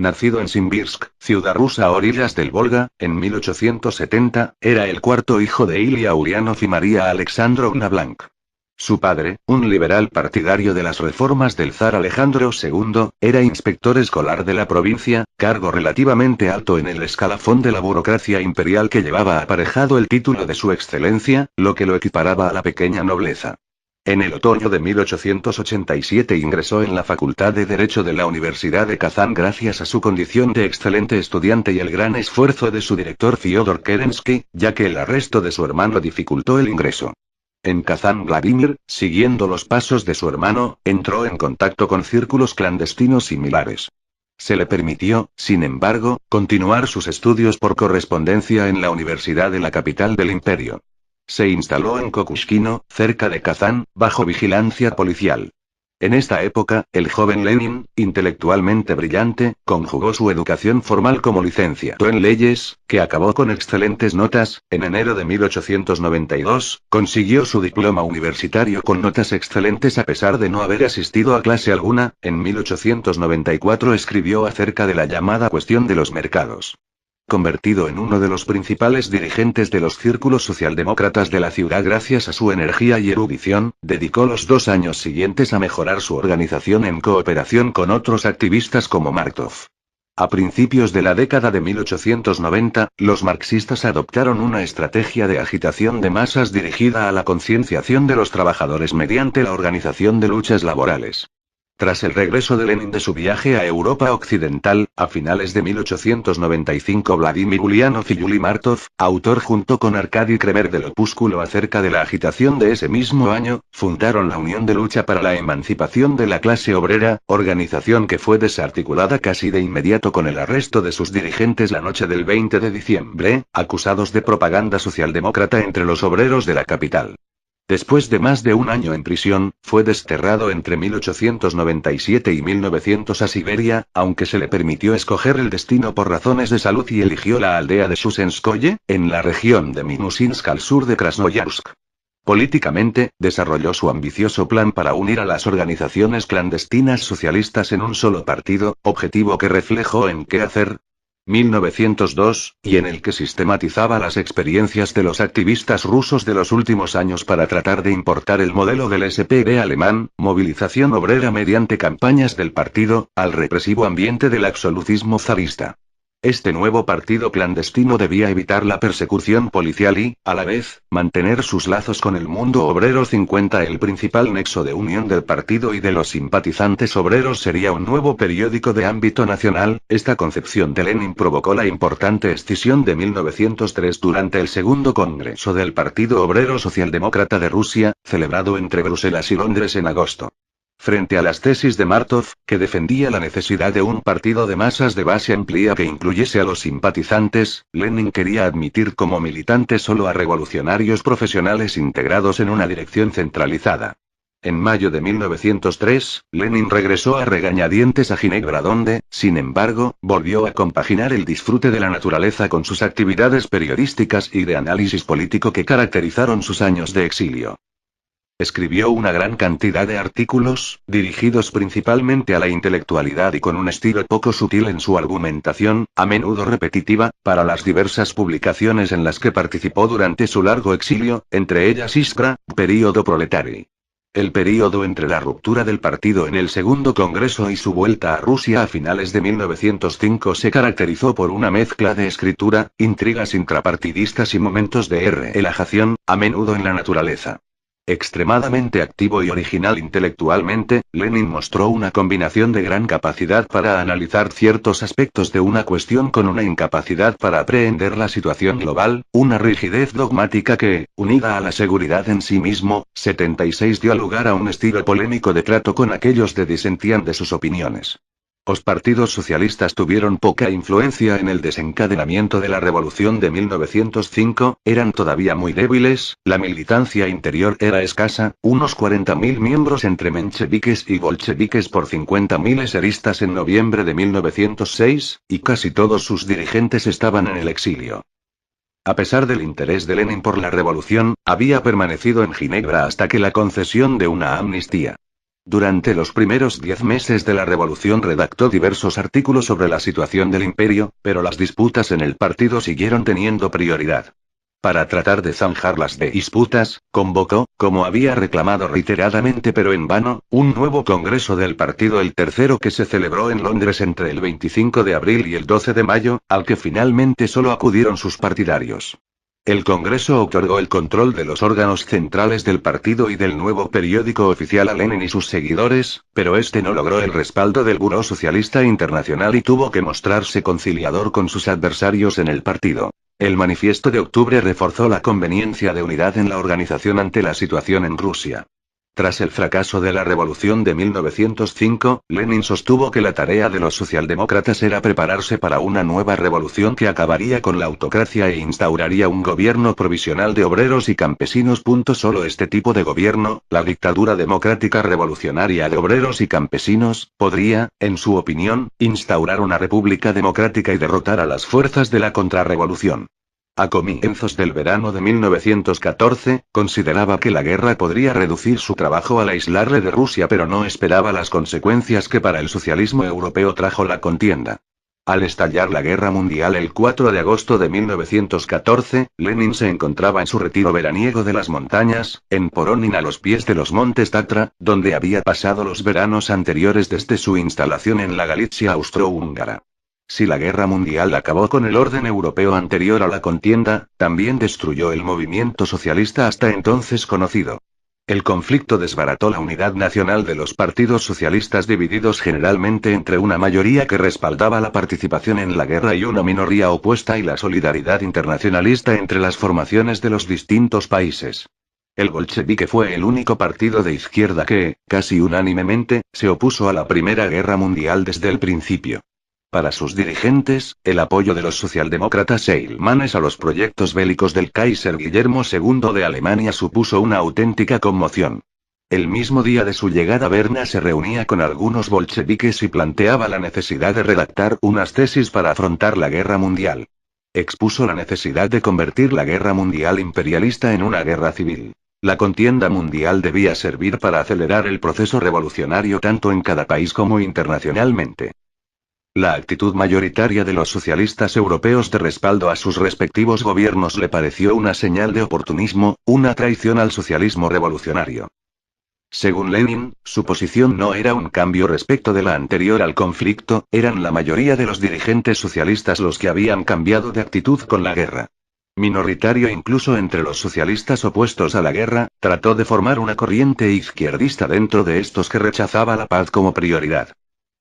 Nacido en Simbirsk, ciudad rusa a orillas del Volga, en 1870, era el cuarto hijo de Ilya Ulyanov y María Alexandrovna Blank. Su padre, un liberal partidario de las reformas del zar Alejandro II, era inspector escolar de la provincia, cargo relativamente alto en el escalafón de la burocracia imperial que llevaba aparejado el título de su excelencia, lo que lo equiparaba a la pequeña nobleza. En el otoño de 1887 ingresó en la Facultad de Derecho de la Universidad de Kazán gracias a su condición de excelente estudiante y el gran esfuerzo de su director Fyodor Kerensky, ya que el arresto de su hermano dificultó el ingreso. En Kazán Vladimir, siguiendo los pasos de su hermano, entró en contacto con círculos clandestinos similares. Se le permitió, sin embargo, continuar sus estudios por correspondencia en la universidad de la capital del imperio. Se instaló en Kokushkino, cerca de Kazán, bajo vigilancia policial. En esta época, el joven Lenin, intelectualmente brillante, conjugó su educación formal como licenciado en leyes, que acabó con excelentes notas. En enero de 1892, consiguió su diploma universitario con notas excelentes a pesar de no haber asistido a clase alguna. En 1894 escribió acerca de la llamada cuestión de los mercados. Convertido en uno de los principales dirigentes de los círculos socialdemócratas de la ciudad gracias a su energía y erudición, dedicó los 2 años siguientes a mejorar su organización en cooperación con otros activistas como Markov. A principios de la década de 1890, los marxistas adoptaron una estrategia de agitación de masas dirigida a la concienciación de los trabajadores mediante la organización de luchas laborales. Tras el regreso de Lenin de su viaje a Europa Occidental, a finales de 1895 Vladimir Ulyanov y Yuli Martov, autor junto con Arkady Kremer del opúsculo acerca de la agitación de ese mismo año, fundaron la Unión de Lucha para la Emancipación de la Clase Obrera, organización que fue desarticulada casi de inmediato con el arresto de sus dirigentes la noche del 20 de diciembre, acusados de propaganda socialdemócrata entre los obreros de la capital. Después de más de un año en prisión, fue desterrado entre 1897 y 1900 a Siberia, aunque se le permitió escoger el destino por razones de salud y eligió la aldea de Shusenskoye, en la región de Minusinsk al sur de Krasnoyarsk. Políticamente, desarrolló su ambicioso plan para unir a las organizaciones clandestinas socialistas en un solo partido, objetivo que reflejó en ¿Qué hacer? 1902, y en el que sistematizaba las experiencias de los activistas rusos de los últimos años para tratar de importar el modelo del SPD alemán, movilización obrera mediante campañas del partido, al represivo ambiente del absolutismo zarista. Este nuevo partido clandestino debía evitar la persecución policial y, a la vez, mantener sus lazos con el mundo obrero. 50 El principal nexo de unión del partido y de los simpatizantes obreros sería un nuevo periódico de ámbito nacional. Esta concepción de Lenin provocó la importante escisión de 1903 durante el segundo congreso del Partido Obrero Socialdemócrata de Rusia, celebrado entre Bruselas y Londres en agosto. Frente a las tesis de Martov, que defendía la necesidad de un partido de masas de base amplia que incluyese a los simpatizantes, Lenin quería admitir como militantes solo a revolucionarios profesionales integrados en una dirección centralizada. En mayo de 1903, Lenin regresó a regañadientes a Ginebra donde, sin embargo, volvió a compaginar el disfrute de la naturaleza con sus actividades periodísticas y de análisis político que caracterizaron sus años de exilio. Escribió una gran cantidad de artículos, dirigidos principalmente a la intelectualidad y con un estilo poco sutil en su argumentación, a menudo repetitiva, para las diversas publicaciones en las que participó durante su largo exilio, entre ellas Iskra, Período Proletario. El período entre la ruptura del partido en el segundo congreso y su vuelta a Rusia a finales de 1905 se caracterizó por una mezcla de escritura, intrigas intrapartidistas y momentos de relajación, a menudo en la naturaleza. Extremadamente activo y original intelectualmente, Lenin mostró una combinación de gran capacidad para analizar ciertos aspectos de una cuestión con una incapacidad para aprehender la situación global, una rigidez dogmática que, unida a la seguridad en sí mismo, 76 dio lugar a un estilo polémico de trato con aquellos que disentían de sus opiniones. Los partidos socialistas tuvieron poca influencia en el desencadenamiento de la revolución de 1905, eran todavía muy débiles, la militancia interior era escasa, unos 40.000 miembros entre mencheviques y bolcheviques por 50.000 eseristas en noviembre de 1906, y casi todos sus dirigentes estaban en el exilio. A pesar del interés de Lenin por la revolución, había permanecido en Ginebra hasta que la concesión de una amnistía. Durante los primeros 10 meses de la revolución redactó diversos artículos sobre la situación del imperio, pero las disputas en el partido siguieron teniendo prioridad. Para tratar de zanjar las disputas, convocó, como había reclamado reiteradamente pero en vano, un nuevo congreso del partido, el tercero, que se celebró en Londres entre el 25 de abril y el 12 de mayo, al que finalmente solo acudieron sus partidarios. El Congreso otorgó el control de los órganos centrales del partido y del nuevo periódico oficial a Lenin y sus seguidores, pero este no logró el respaldo del Buró Socialista Internacional y tuvo que mostrarse conciliador con sus adversarios en el partido. El Manifiesto de Octubre reforzó la conveniencia de unidad en la organización ante la situación en Rusia. Tras el fracaso de la revolución de 1905, Lenin sostuvo que la tarea de los socialdemócratas era prepararse para una nueva revolución que acabaría con la autocracia e instauraría un gobierno provisional de obreros y campesinos. Solo este tipo de gobierno, la dictadura democrática revolucionaria de obreros y campesinos, podría, en su opinión, instaurar una república democrática y derrotar a las fuerzas de la contrarrevolución. A comienzos del verano de 1914, consideraba que la guerra podría reducir su trabajo al aislarle de Rusia, pero no esperaba las consecuencias que para el socialismo europeo trajo la contienda. Al estallar la Guerra Mundial el 4 de agosto de 1914, Lenin se encontraba en su retiro veraniego de las montañas, en Poronin, a los pies de los montes Tatra, donde había pasado los veranos anteriores desde su instalación en la Galitzia austrohúngara. Si la guerra mundial acabó con el orden europeo anterior a la contienda, también destruyó el movimiento socialista hasta entonces conocido. El conflicto desbarató la unidad nacional de los partidos socialistas, divididos generalmente entre una mayoría que respaldaba la participación en la guerra y una minoría opuesta, y la solidaridad internacionalista entre las formaciones de los distintos países. El bolchevique fue el único partido de izquierda que, casi unánimemente, se opuso a la Primera Guerra Mundial desde el principio. Para sus dirigentes, el apoyo de los socialdemócratas e alemanes a los proyectos bélicos del Kaiser Guillermo II de Alemania supuso una auténtica conmoción. El mismo día de su llegada, Berna se reunía con algunos bolcheviques y planteaba la necesidad de redactar unas tesis para afrontar la guerra mundial. Expuso la necesidad de convertir la guerra mundial imperialista en una guerra civil. La contienda mundial debía servir para acelerar el proceso revolucionario tanto en cada país como internacionalmente. La actitud mayoritaria de los socialistas europeos de respaldo a sus respectivos gobiernos le pareció una señal de oportunismo, una traición al socialismo revolucionario. Según Lenin, su posición no era un cambio respecto de la anterior al conflicto, eran la mayoría de los dirigentes socialistas los que habían cambiado de actitud con la guerra. Minoritario incluso entre los socialistas opuestos a la guerra, trató de formar una corriente izquierdista dentro de estos que rechazaba la paz como prioridad.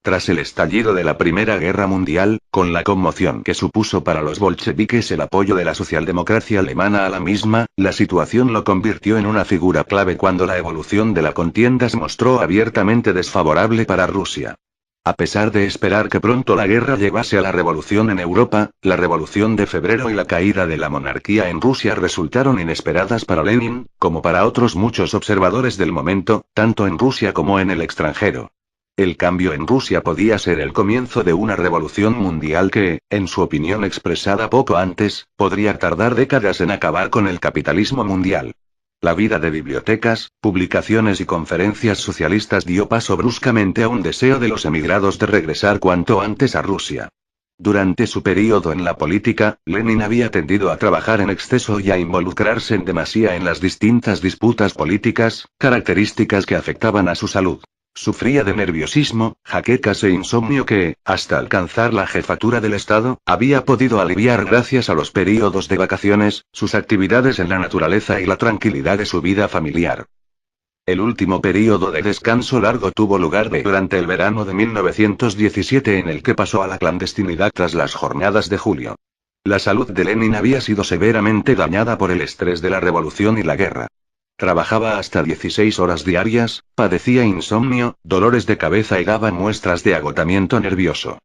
Tras el estallido de la Primera Guerra Mundial, con la conmoción que supuso para los bolcheviques el apoyo de la socialdemocracia alemana a la misma, la situación lo convirtió en una figura clave cuando la evolución de la contienda se mostró abiertamente desfavorable para Rusia. A pesar de esperar que pronto la guerra llevase a la revolución en Europa, la Revolución de Febrero y la caída de la monarquía en Rusia resultaron inesperadas para Lenin, como para otros muchos observadores del momento, tanto en Rusia como en el extranjero. El cambio en Rusia podía ser el comienzo de una revolución mundial que, en su opinión expresada poco antes, podría tardar décadas en acabar con el capitalismo mundial. La vida de bibliotecas, publicaciones y conferencias socialistas dio paso bruscamente a un deseo de los emigrados de regresar cuanto antes a Rusia. Durante su período en la política, Lenin había tendido a trabajar en exceso y a involucrarse en demasía en las distintas disputas políticas, características que afectaban a su salud. Sufría de nerviosismo, jaquecas e insomnio que, hasta alcanzar la jefatura del Estado, había podido aliviar gracias a los períodos de vacaciones, sus actividades en la naturaleza y la tranquilidad de su vida familiar. El último período de descanso largo tuvo lugar durante el verano de 1917, en el que pasó a la clandestinidad tras las jornadas de julio. La salud de Lenin había sido severamente dañada por el estrés de la revolución y la guerra. Trabajaba hasta 16 horas diarias, padecía insomnio, dolores de cabeza y daba muestras de agotamiento nervioso.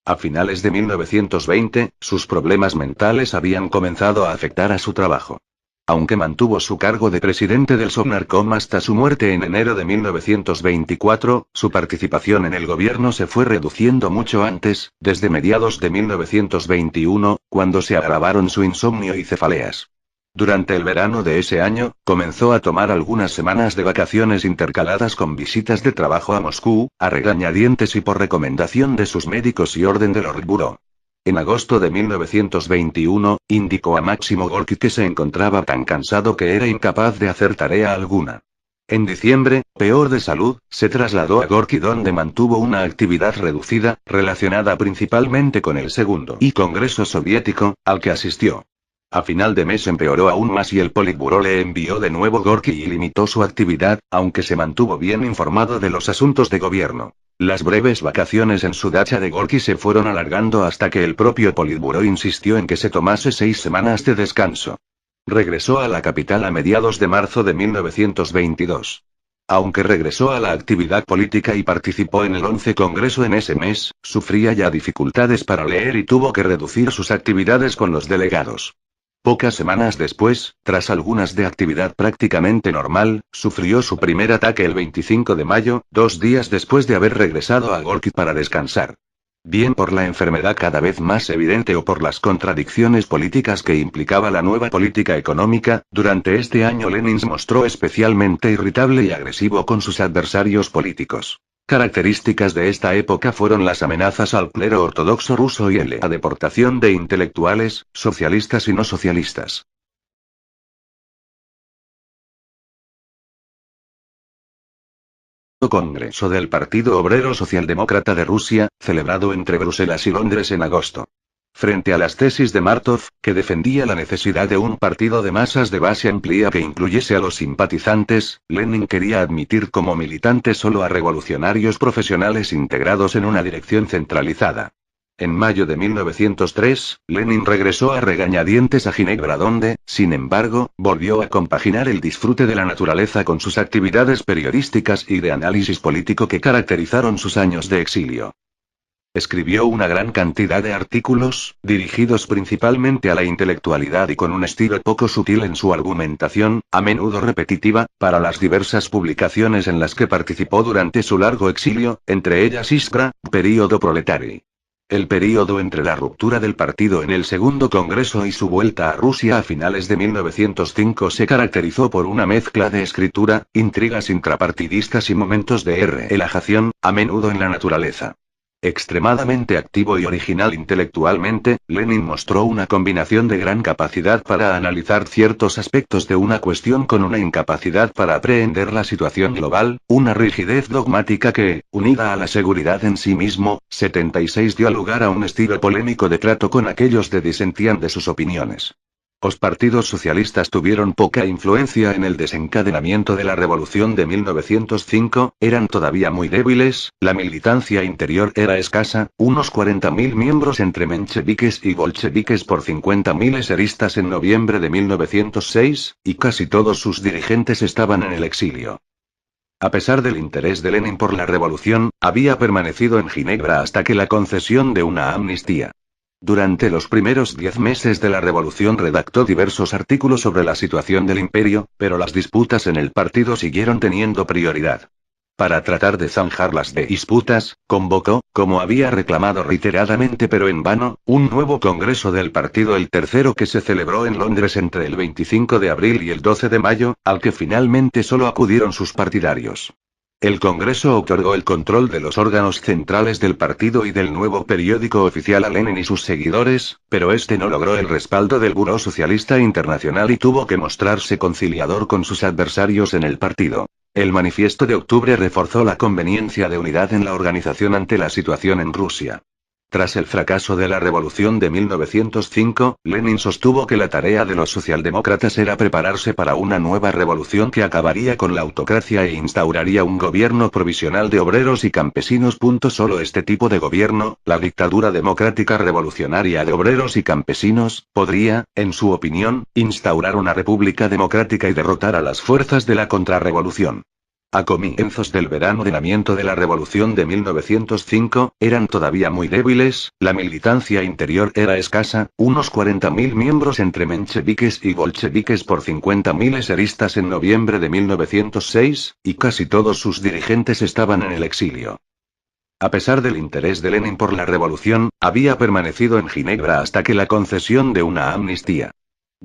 A finales de 1920, sus problemas mentales habían comenzado a afectar a su trabajo. Aunque mantuvo su cargo de presidente del Sovnarkom hasta su muerte en enero de 1924, su participación en el gobierno se fue reduciendo mucho antes, desde mediados de 1921, cuando se agravaron su insomnio y cefaleas. Durante el verano de ese año, comenzó a tomar algunas semanas de vacaciones intercaladas con visitas de trabajo a Moscú, a regañadientes y por recomendación de sus médicos y orden del Orgburo. En agosto de 1921, indicó a Máximo Gorki que se encontraba tan cansado que era incapaz de hacer tarea alguna. En diciembre, peor de salud, se trasladó a Gorki donde mantuvo una actividad reducida, relacionada principalmente con el segundo y Congreso Soviético, al que asistió. A final de mes empeoró aún más y el Politburó le envió de nuevo Gorki y limitó su actividad, aunque se mantuvo bien informado de los asuntos de gobierno. Las breves vacaciones en su dacha de Gorki se fueron alargando hasta que el propio Politburó insistió en que se tomase 6 semanas de descanso. Regresó a la capital a mediados de marzo de 1922. Aunque regresó a la actividad política y participó en el 11 Congreso en ese mes, sufría ya dificultades para leer y tuvo que reducir sus actividades con los delegados. Pocas semanas después, tras algunas de actividad prácticamente normal, sufrió su primer ataque el 25 de mayo, 2 días después de haber regresado a Gorki para descansar. Bien por la enfermedad cada vez más evidente o por las contradicciones políticas que implicaba la nueva política económica, durante este año Lenin se mostró especialmente irritable y agresivo con sus adversarios políticos. Características de esta época fueron las amenazas al clero ortodoxo ruso y la deportación de intelectuales, socialistas y no socialistas. Congreso del Partido Obrero Socialdemócrata de Rusia, celebrado entre Bruselas y Londres en agosto. Frente a las tesis de Martov, que defendía la necesidad de un partido de masas de base amplia que incluyese a los simpatizantes, Lenin quería admitir como militantes solo a revolucionarios profesionales integrados en una dirección centralizada. En mayo de 1903, Lenin regresó a regañadientes a Ginebra donde, sin embargo, volvió a compaginar el disfrute de la naturaleza con sus actividades periodísticas y de análisis político que caracterizaron sus años de exilio. Escribió una gran cantidad de artículos, dirigidos principalmente a la intelectualidad y con un estilo poco sutil en su argumentación, a menudo repetitiva, para las diversas publicaciones en las que participó durante su largo exilio, entre ellas Iskra, Período Proletario. El período entre la ruptura del partido en el segundo congreso y su vuelta a Rusia a finales de 1905 se caracterizó por una mezcla de escritura, intrigas intrapartidistas y momentos de relajación, a menudo en la naturaleza. Extremadamente activo y original intelectualmente, Lenin mostró una combinación de gran capacidad para analizar ciertos aspectos de una cuestión con una incapacidad para aprehender la situación global, una rigidez dogmática que, unida a la seguridad en sí mismo, 76 dio lugar a un estilo polémico de trato con aquellos que disentían de sus opiniones. Los partidos socialistas tuvieron poca influencia en el desencadenamiento de la revolución de 1905, eran todavía muy débiles, la militancia interior era escasa, unos 40.000 miembros entre mencheviques y bolcheviques por 50.000 eseristas en noviembre de 1906, y casi todos sus dirigentes estaban en el exilio. A pesar del interés de Lenin por la revolución, había permanecido en Ginebra hasta que la concesión de una amnistía. Durante los primeros 10 meses de la revolución redactó diversos artículos sobre la situación del imperio, pero las disputas en el partido siguieron teniendo prioridad. Para tratar de zanjar las disputas, convocó, como había reclamado reiteradamente pero en vano, un nuevo congreso del partido, el tercero, que se celebró en Londres entre el 25 de abril y el 12 de mayo, al que finalmente solo acudieron sus partidarios. El Congreso otorgó el control de los órganos centrales del partido y del nuevo periódico oficial a Lenin y sus seguidores, pero este no logró el respaldo del Buró Socialista Internacional y tuvo que mostrarse conciliador con sus adversarios en el partido. El manifiesto de octubre reforzó la conveniencia de unidad en la organización ante la situación en Rusia. Tras el fracaso de la revolución de 1905, Lenin sostuvo que la tarea de los socialdemócratas era prepararse para una nueva revolución que acabaría con la autocracia e instauraría un gobierno provisional de obreros y campesinos. Solo este tipo de gobierno, la dictadura democrática revolucionaria de obreros y campesinos, podría, en su opinión, instaurar una república democrática y derrotar a las fuerzas de la contrarrevolución. A comienzos del verano de la revolución de 1905, eran todavía muy débiles, la militancia interior era escasa, unos 40.000 miembros entre mencheviques y bolcheviques por 50.000 eseristas en noviembre de 1906, y casi todos sus dirigentes estaban en el exilio. A pesar del interés de Lenin por la revolución, había permanecido en Ginebra hasta que la concesión de una amnistía.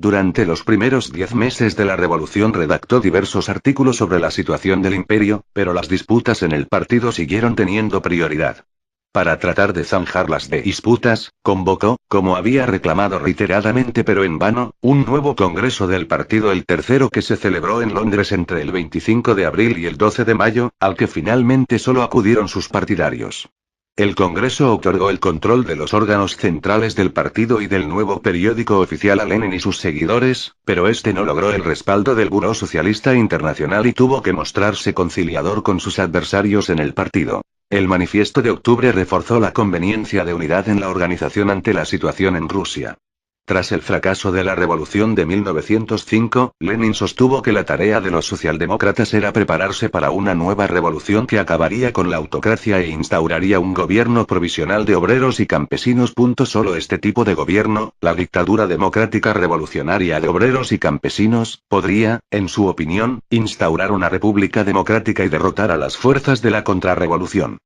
Durante los primeros 10 meses de la revolución redactó diversos artículos sobre la situación del imperio, pero las disputas en el partido siguieron teniendo prioridad. Para tratar de zanjar las disputas, convocó, como había reclamado reiteradamente pero en vano, un nuevo congreso del partido, el tercero, que se celebró en Londres entre el 25 de abril y el 12 de mayo, al que finalmente solo acudieron sus partidarios. El Congreso otorgó el control de los órganos centrales del partido y del nuevo periódico oficial a Lenin y sus seguidores, pero este no logró el respaldo del Buró Socialista Internacional y tuvo que mostrarse conciliador con sus adversarios en el partido. El manifiesto de octubre reforzó la conveniencia de unidad en la organización ante la situación en Rusia. Tras el fracaso de la revolución de 1905, Lenin sostuvo que la tarea de los socialdemócratas era prepararse para una nueva revolución que acabaría con la autocracia e instauraría un gobierno provisional de obreros y campesinos. Solo este tipo de gobierno, la dictadura democrática revolucionaria de obreros y campesinos, podría, en su opinión, instaurar una república democrática y derrotar a las fuerzas de la contrarrevolución.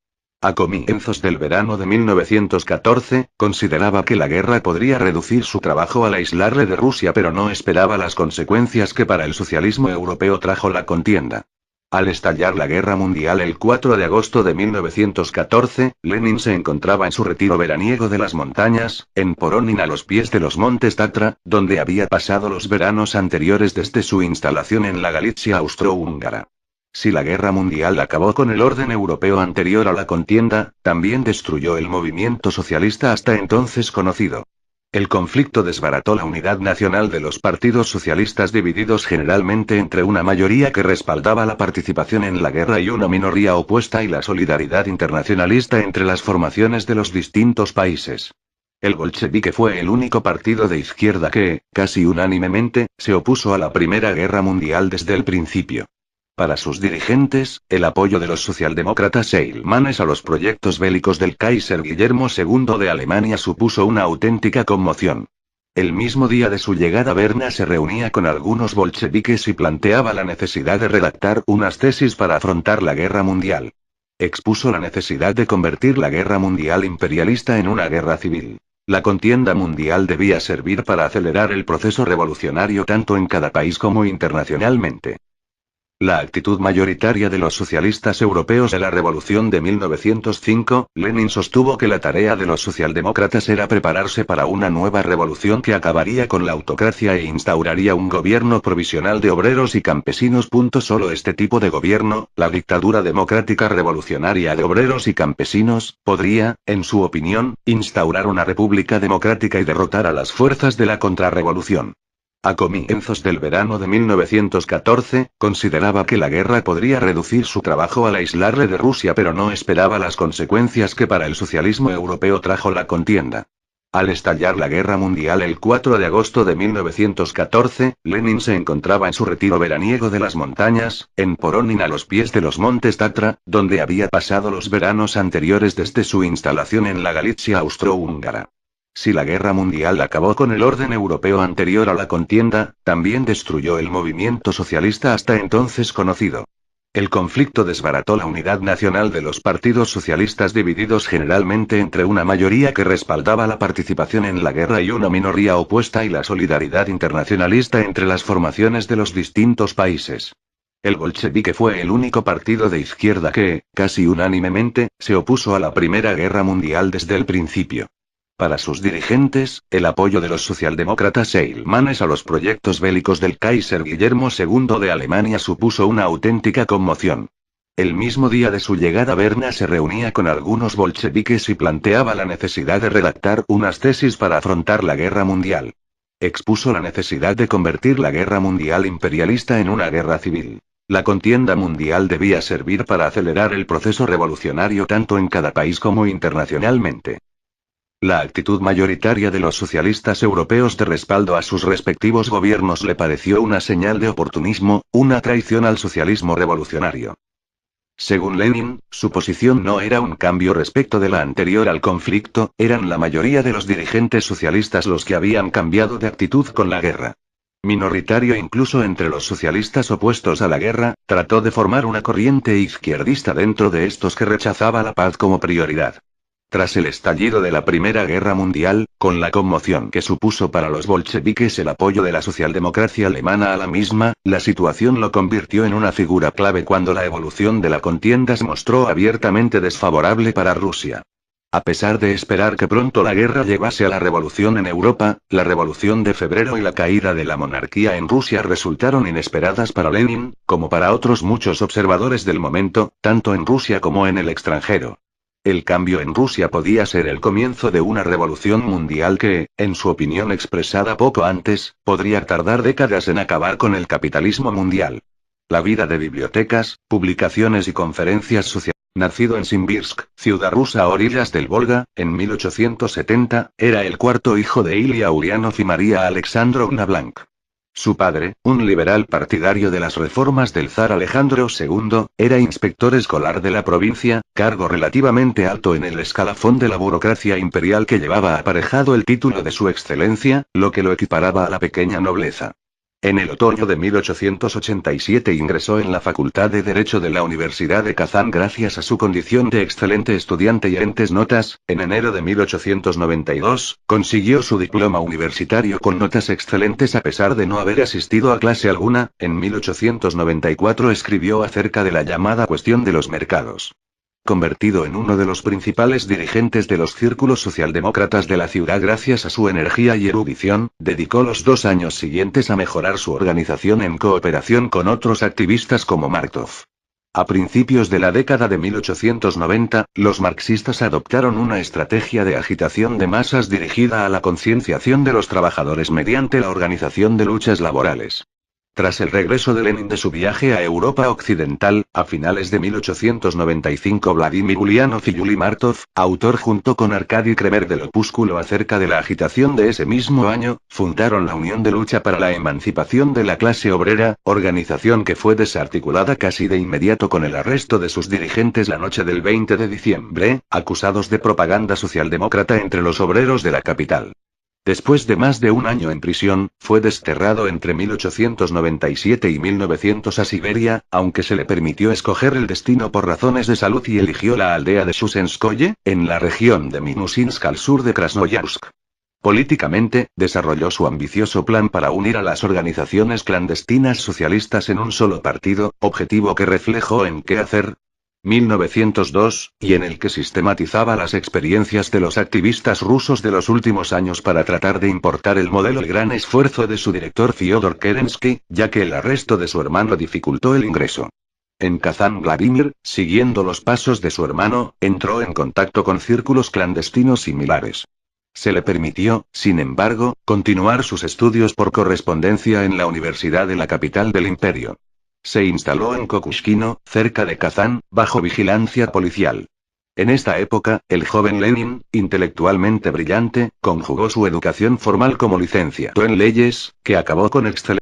A comienzos del verano de 1914, consideraba que la guerra podría reducir su trabajo al aislarle de Rusia, pero no esperaba las consecuencias que para el socialismo europeo trajo la contienda. Al estallar la guerra mundial el 4 de agosto de 1914, Lenin se encontraba en su retiro veraniego de las montañas, en Poronin, a los pies de los montes Tatra, donde había pasado los veranos anteriores desde su instalación en la Galitzia austrohúngara. Si la guerra mundial acabó con el orden europeo anterior a la contienda, también destruyó el movimiento socialista hasta entonces conocido. El conflicto desbarató la unidad nacional de los partidos socialistas, divididos generalmente entre una mayoría que respaldaba la participación en la guerra y una minoría opuesta, y la solidaridad internacionalista entre las formaciones de los distintos países. El bolchevique fue el único partido de izquierda que, casi unánimemente, se opuso a la Primera Guerra Mundial desde el principio. Para sus dirigentes, el apoyo de los socialdemócratas alemanes a los proyectos bélicos del Kaiser Guillermo II de Alemania supuso una auténtica conmoción. El mismo día de su llegada, Berna se reunía con algunos bolcheviques y planteaba la necesidad de redactar unas tesis para afrontar la guerra mundial. Expuso la necesidad de convertir la guerra mundial imperialista en una guerra civil. La contienda mundial debía servir para acelerar el proceso revolucionario tanto en cada país como internacionalmente. La actitud mayoritaria de los socialistas europeos de la revolución de 1905, Lenin sostuvo que la tarea de los socialdemócratas era prepararse para una nueva revolución que acabaría con la autocracia e instauraría un gobierno provisional de obreros y campesinos. Solo este tipo de gobierno, la dictadura democrática revolucionaria de obreros y campesinos, podría, en su opinión, instaurar una república democrática y derrotar a las fuerzas de la contrarrevolución. A comienzos del verano de 1914, consideraba que la guerra podría reducir su trabajo al aislarle de Rusia, pero no esperaba las consecuencias que para el socialismo europeo trajo la contienda. Al estallar la guerra mundial el 4 de agosto de 1914, Lenin se encontraba en su retiro veraniego de las montañas, en Poronin, a los pies de los montes Tatra, donde había pasado los veranos anteriores desde su instalación en la Galitzia austrohúngara. Si la guerra mundial acabó con el orden europeo anterior a la contienda, también destruyó el movimiento socialista hasta entonces conocido. El conflicto desbarató la unidad nacional de los partidos socialistas, divididos generalmente entre una mayoría que respaldaba la participación en la guerra y una minoría opuesta, y la solidaridad internacionalista entre las formaciones de los distintos países. El bolchevique fue el único partido de izquierda que, casi unánimemente, se opuso a la Primera Guerra Mundial desde el principio. Para sus dirigentes, el apoyo de los socialdemócratas alemanes a los proyectos bélicos del Kaiser Guillermo II de Alemania supuso una auténtica conmoción. El mismo día de su llegada, Berna se reunía con algunos bolcheviques y planteaba la necesidad de redactar unas tesis para afrontar la guerra mundial. Expuso la necesidad de convertir la guerra mundial imperialista en una guerra civil. La contienda mundial debía servir para acelerar el proceso revolucionario tanto en cada país como internacionalmente. La actitud mayoritaria de los socialistas europeos de respaldo a sus respectivos gobiernos le pareció una señal de oportunismo, una traición al socialismo revolucionario. Según Lenin, su posición no era un cambio respecto de la anterior al conflicto, eran la mayoría de los dirigentes socialistas los que habían cambiado de actitud con la guerra. Minoritario incluso entre los socialistas opuestos a la guerra, trató de formar una corriente izquierdista dentro de estos que rechazaba la paz como prioridad. Tras el estallido de la Primera Guerra Mundial, con la conmoción que supuso para los bolcheviques el apoyo de la socialdemocracia alemana a la misma, la situación lo convirtió en una figura clave cuando la evolución de la contienda se mostró abiertamente desfavorable para Rusia. A pesar de esperar que pronto la guerra llevase a la revolución en Europa, la Revolución de Febrero y la caída de la monarquía en Rusia resultaron inesperadas para Lenin, como para otros muchos observadores del momento, tanto en Rusia como en el extranjero. El cambio en Rusia podía ser el comienzo de una revolución mundial que, en su opinión expresada poco antes, podría tardar décadas en acabar con el capitalismo mundial. La vida de bibliotecas, publicaciones y conferencias sociales. Nacido en Simbirsk, ciudad rusa a orillas del Volga, en 1870, era el cuarto hijo de Ilya Ulyanov y María Alexandrovna Blank. Su padre, un liberal partidario de las reformas del zar Alejandro II, era inspector escolar de la provincia, cargo relativamente alto en el escalafón de la burocracia imperial que llevaba aparejado el título de su excelencia, lo que lo equiparaba a la pequeña nobleza. En el otoño de 1887 ingresó en la Facultad de Derecho de la Universidad de Kazán gracias a su condición de excelente estudiante y excelentes notas. En enero de 1892, consiguió su diploma universitario con notas excelentes a pesar de no haber asistido a clase alguna. En 1894 escribió acerca de la llamada cuestión de los mercados. Convertido en uno de los principales dirigentes de los círculos socialdemócratas de la ciudad gracias a su energía y erudición, dedicó los 2 años siguientes a mejorar su organización en cooperación con otros activistas como Markov. A principios de la década de 1890, los marxistas adoptaron una estrategia de agitación de masas dirigida a la concienciación de los trabajadores mediante la organización de luchas laborales. Tras el regreso de Lenin de su viaje a Europa Occidental, a finales de 1895 Vladimir Ulyanov y Yuli Martov, autor junto con Arkady Kremer del opúsculo acerca de la agitación de ese mismo año, fundaron la Unión de Lucha para la Emancipación de la Clase Obrera, organización que fue desarticulada casi de inmediato con el arresto de sus dirigentes la noche del 20 de diciembre, acusados de propaganda socialdemócrata entre los obreros de la capital. Después de más de un año en prisión, fue desterrado entre 1897 y 1900 a Siberia, aunque se le permitió escoger el destino por razones de salud y eligió la aldea de Shusenskoye, en la región de Minusinsk al sur de Krasnoyarsk. Políticamente, desarrolló su ambicioso plan para unir a las organizaciones clandestinas socialistas en un solo partido, objetivo que reflejó en ¿Qué hacer? 1902, y en el que sistematizaba las experiencias de los activistas rusos de los últimos años para tratar de importar el modelo. El gran esfuerzo de su director Fyodor Kerensky, ya que el arresto de su hermano dificultó el ingreso. En Kazán Vladimir, siguiendo los pasos de su hermano, entró en contacto con círculos clandestinos similares. Se le permitió, sin embargo, continuar sus estudios por correspondencia en la universidad de la capital del imperio. Se instaló en Kokushkino, cerca de Kazán, bajo vigilancia policial. En esta época, el joven Lenin, intelectualmente brillante, conjugó su educación formal como licenciado en leyes, que acabó con excelente